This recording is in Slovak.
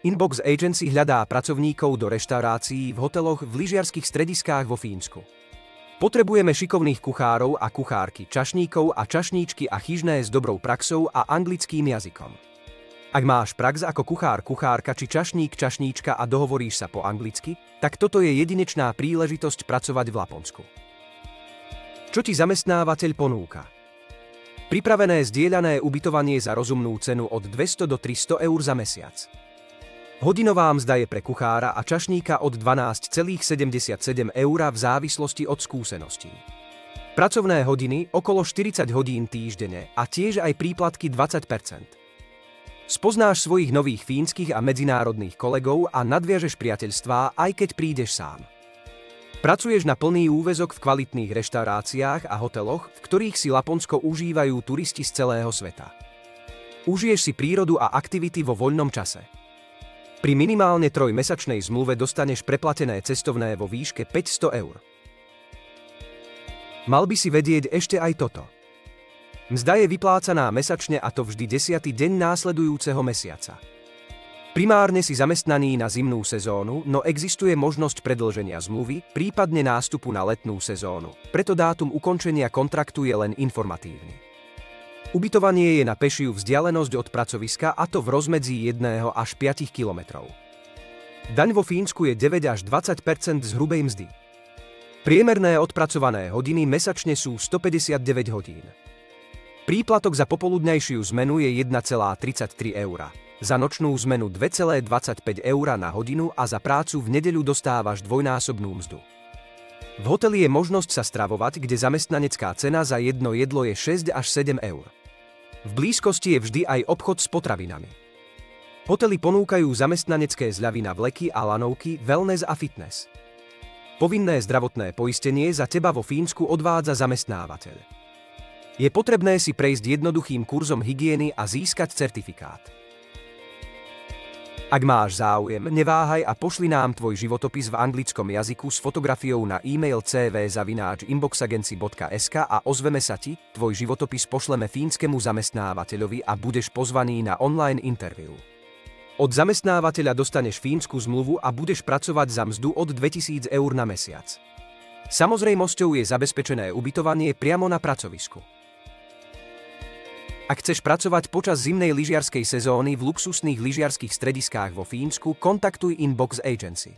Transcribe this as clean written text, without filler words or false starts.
Inbox Agency hľadá pracovníkov do reštaurácií v hoteloch v lyžiarskych strediskách vo Fínsku. Potrebujeme šikovných kuchárov a kuchárky, čašníkov a čašníčky a chyžné s dobrou praxou a anglickým jazykom. Ak máš prax ako kuchár, kuchárka či čašník, čašníčka a dohovoríš sa po anglicky, tak toto je jedinečná príležitosť pracovať v Laponsku. Čo ti zamestnávateľ ponúka? Pripravené zdieľané ubytovanie za rozumnú cenu od 200 do 300 eur za mesiac. Hodinová mzda je pre kuchára a čašníka od 12,77 eur v závislosti od skúseností. Pracovné hodiny okolo 40 hodín týždenne a tiež aj príplatky 20%. Spoznáš svojich nových fínskych a medzinárodných kolegov a nadviažeš priateľstvá, aj keď prídeš sám. Pracuješ na plný úväzok v kvalitných reštauráciách a hoteloch, v ktorých si Laponsko užívajú turisti z celého sveta. Užiješ si prírodu a aktivity vo voľnom čase. Pri minimálne 3-mesačnej zmluve dostaneš preplatené cestovné vo výške 500 eur. Mal by si vedieť ešte aj toto. Mzda je vyplácaná mesačne a to vždy 10. deň následujúceho mesiaca. Primárne si zamestnaný na zimnú sezónu, no existuje možnosť predĺženia zmluvy, prípadne nástupu na letnú sezónu, preto dátum ukončenia kontraktu je len informatívny. Ubytovanie je na pešiu vzdialenosť od pracoviska a to v rozmedzi 1 až 5 kilometrov. Daň vo Fínsku je 9 až 20% z hrubej mzdy. Priemerné odpracované hodiny mesačne sú 159 hodín. Príplatok za popoludňajšiu zmenu je 1,33 eur, za nočnú zmenu 2,25 eur na hodinu a za prácu v nedeľu dostávaš dvojnásobnú mzdu. V hoteli je možnosť sa stravovať, kde zamestnanecká cena za jedno jedlo je 6 až 7 eur. V blízkosti je vždy aj obchod s potravinami. Hotely ponúkajú zamestnanecké zľavy na vleky a lanovky, wellness a fitness. Povinné zdravotné poistenie za teba vo Fínsku odvádza zamestnávateľ. Je potrebné si prejsť jednoduchým kurzom hygieny a získať certifikát. Ak máš záujem, neváhaj a pošli nám tvoj životopis v anglickom jazyku s fotografiou na e-mail cv@inboxagency.sk a ozveme sa ti, tvoj životopis pošleme fínskemu zamestnávateľovi a budeš pozvaný na online interview. Od zamestnávateľa dostaneš fínsku zmluvu a budeš pracovať za mzdu od 2000 eur na mesiac. Samozrejmosťou je zabezpečené ubytovanie priamo na pracovisku. Ak chceš pracovať počas zimnej lyžiarskej sezóny v luxusných lyžiarskych strediskách vo Fínsku, kontaktuj Inbox Agency.